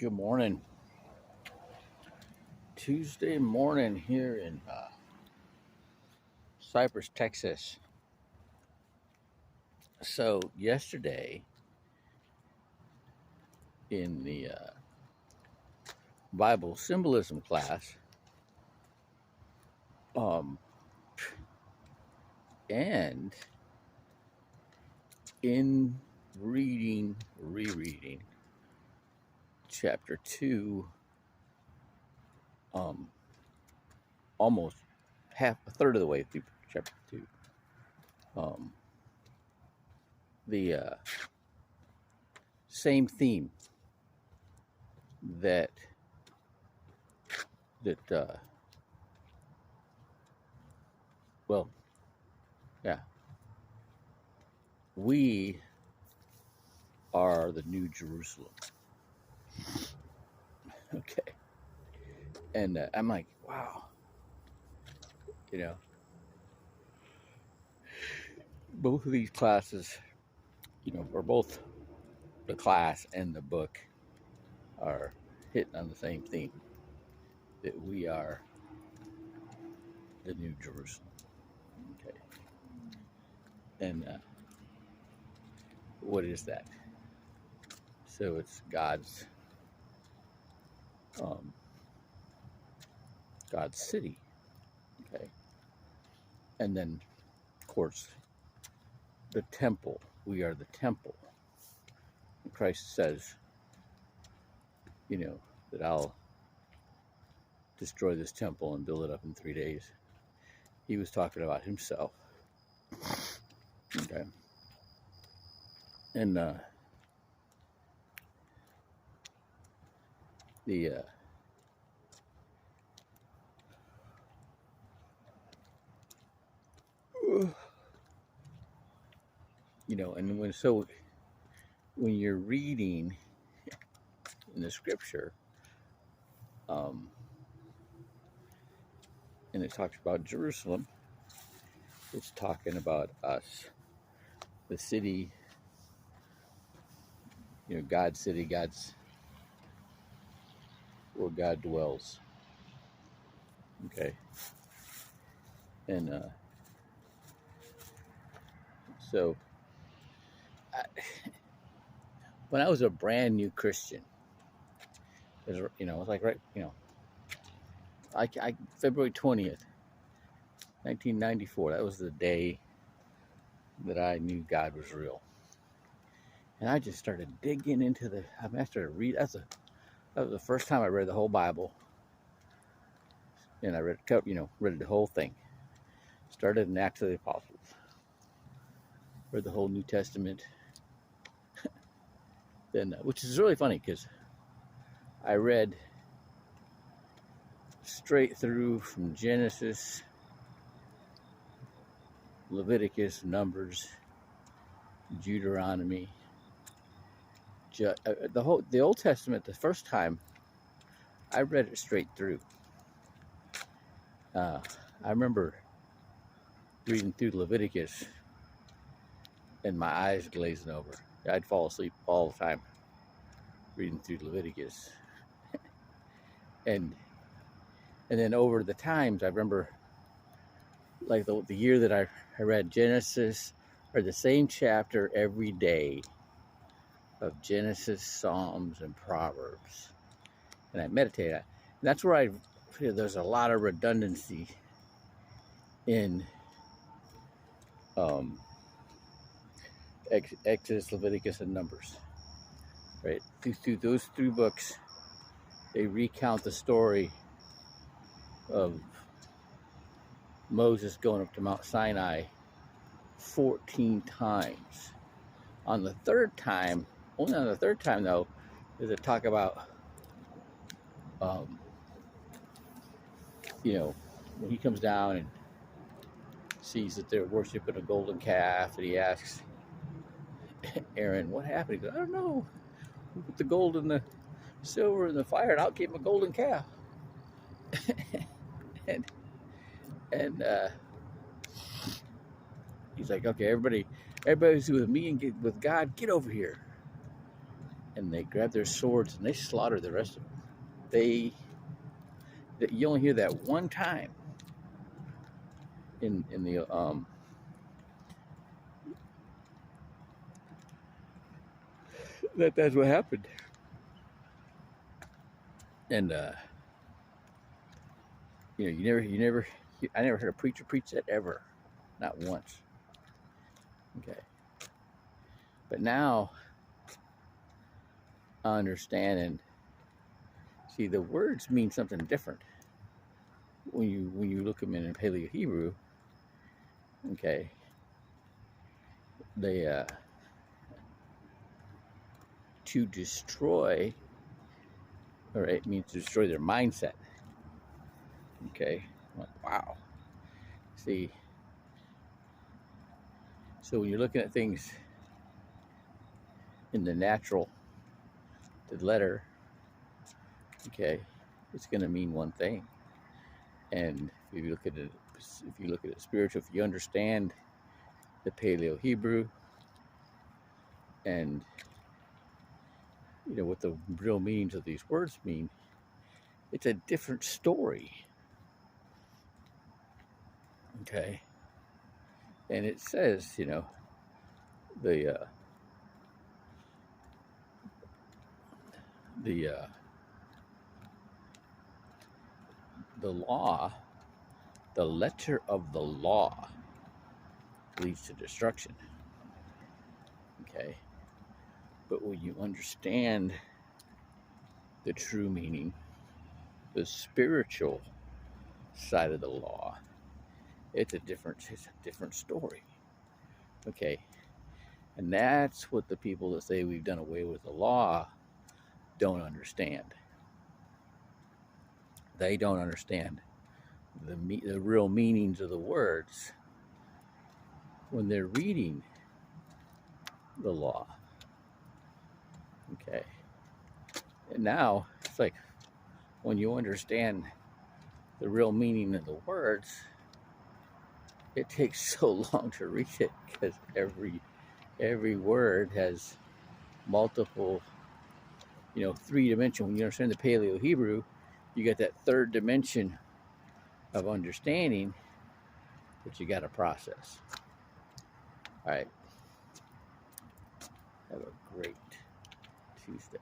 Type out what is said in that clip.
Good morning. Tuesday morning here in Cypress, Texas. So yesterday in the Bible symbolism class, um, and in rereading chapter 2, almost a third of the way through chapter 2, the same theme that well, yeah, we are the New Jerusalem. Okay. And I'm like, wow, both of these classes, or both the class and the book are hitting on the same theme, that we are the New Jerusalem. Okay. And what is that? So it's God's city. Okay. And then, of course, the temple. We are the temple. And Christ says, that I'll destroy this temple and build it up in 3 days. He was talking about himself. Okay. And the and when you're reading in the scripture, and it talks about Jerusalem, it's talking about us, the city, God's city, where God dwells. Okay. And so when I was a brand new Christian, it was like February 20th, 1994, that was the day that I knew God was real. And I just started digging into I started reading. That was the first time I read the whole Bible. And I read the whole thing. Started in Acts of the Apostles. Read the whole New Testament. Then, which is really funny because I read straight through from Genesis, Leviticus, Numbers, Deuteronomy, the Old Testament. The first time I read it straight through. I remember reading through Leviticus and my eyes glazing over. I'd fall asleep all the time reading through Leviticus. and then over the times, I remember like the year that I read Genesis, or the same chapter every day of Genesis, Psalms, and Proverbs. And I meditated. And that's where there's a lot of redundancy in Exodus, Leviticus, and Numbers. Right? Through those three books, they recount the story of Moses going up to Mount Sinai 14 times. Only on the third time though, does it talk about when he comes down and sees that they're worshiping a golden calf, and he asks Aaron, what happened? He goes, I don't know. We put the gold and the silver in the fire, and out came a golden calf. and he's like, okay, everybody who's with me and with God, get over here. and they grab their swords and they slaughter the rest of them. You only hear that one time in the that's what happened. And I never heard a preacher preach that ever, not once. Okay, but now I understand and see the words mean something different when you look them in Paleo Hebrew. Okay, they to destroy, or it means to destroy their mindset. Okay, like, wow. See, so when you're looking at things in the natural, the letter, okay, it's going to mean one thing. And if you look at it spiritual, if you understand the Paleo Hebrew and what the real meanings of these words mean, it's a different story. Okay, and it says, the law, the letter of the law leads to destruction. Okay, but when you understand the true meaning, the spiritual side of the law, it's a different story. Okay, and that's what the people that say we've done away with the law don't understand. They don't understand the real meanings of the words when they're reading the law. Okay, and now it's like when you understand the real meaning of the words, it takes so long to read it because every word has multiple, 3-dimension. When you understand the Paleo Hebrew, you get that third dimension of understanding that you got to process. All right. Have a great Tuesday.